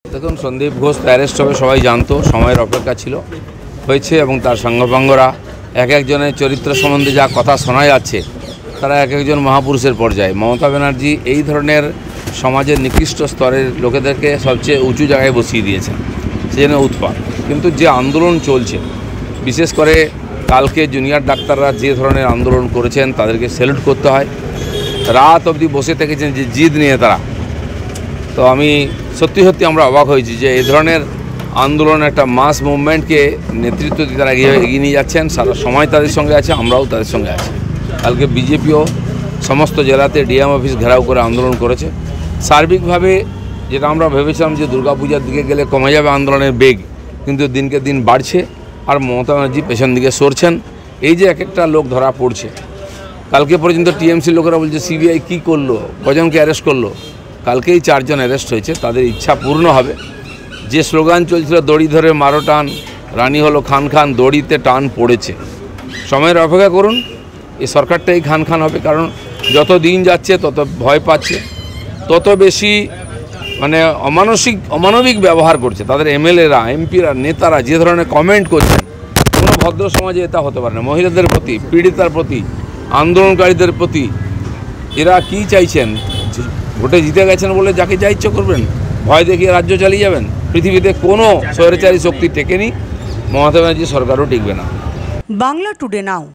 দেখুন, সন্দীপ ঘোষ অ্যারেস্ট হবে সবাই জানতো, সময়ের অপেক্ষা ছিল, হয়েছে। এবং তার সাঙ্গপাঙ্গরা এক একজনের চরিত্র সম্বন্ধে যা কথা শোনা যাচ্ছে, তারা এক একজন মহাপুরুষের পর্যায়ে। মমতা ব্যানার্জি এই ধরনের সমাজের নিকৃষ্ট স্তরের লোকেদেরকে সবচেয়ে উঁচু জায়গায় বসিয়ে দিয়েছেন, সেজন্য উৎপাত। কিন্তু যে আন্দোলন চলছে, বিশেষ করে কালকে জুনিয়র ডাক্তাররা যে ধরনের আন্দোলন করেছেন, তাদেরকে স্যালুট করতে হয়। রাত অবধি বসে থেকেছেন যে জিদ নিয়ে তারা। তো আমি সত্যি আমরা অবাক হয়েছি যে এই ধরনের আন্দোলন, একটা মাস মুভমেন্টকে নেতৃত্ব দিয়ে তারা এগিয়ে নিয়ে যাচ্ছেন। সারা সময় তাদের সঙ্গে আছে, আমরাও তাদের সঙ্গে আছি। কালকে বিজেপিও সমস্ত জেলাতে ডিএম অফিস ঘেরাও করে আন্দোলন করেছে। সার্বিকভাবে যেটা আমরা ভেবেছিলাম যে দুর্গাপূজার দিকে গেলে কমে যাবে আন্দোলনের বেগ, কিন্তু দিনকে দিন বাড়ছে। আর মমতা ব্যানার্জি পেছন দিকে সরছেন। এই যে এক একটা লোক ধরা পড়ছে, কালকে পর্যন্ত টিএমসি লোকেরা বলছে সিবিআই কী করলো, কজনকে অ্যারেস্ট করলো। কালকেই 4 জন অ্যারেস্ট হয়েছে, তাদের ইচ্ছা পূর্ণ হবে। যে স্লোগান চলছিল দড়ি ধরে মারো টান, রানী হলো খান খান, দড়িতে টান পড়েছে। সময়ের অপেক্ষা করুন, এই সরকারটাই খান খান হবে। কারণ যত দিন যাচ্ছে তত ভয় পাচ্ছে, তত বেশি অমানবিক ব্যবহার করছে। তাদের এমএলএরা, এমপিরা, নেতারা যে ধরনের কমেন্ট করছেন, কোনো ভদ্র সমাজে এটা হতে পারে না। মহিলাদের প্রতি, পীড়িতার প্রতি, আন্দোলনকারীদের প্রতি এরা কি চাইছেন? ভোটে জিতে গেছেন বলে যাকে যা ইচ্ছা করবেন, ভয় দেখিয়ে রাজ্য চালিয়ে যাবেন? পৃথিবীতে কোনো স্বৈরাচারী শক্তি টেকেনি, মমতা ব্যানার্জি সরকারও টিকবে না। বাংলা টুডে নাও।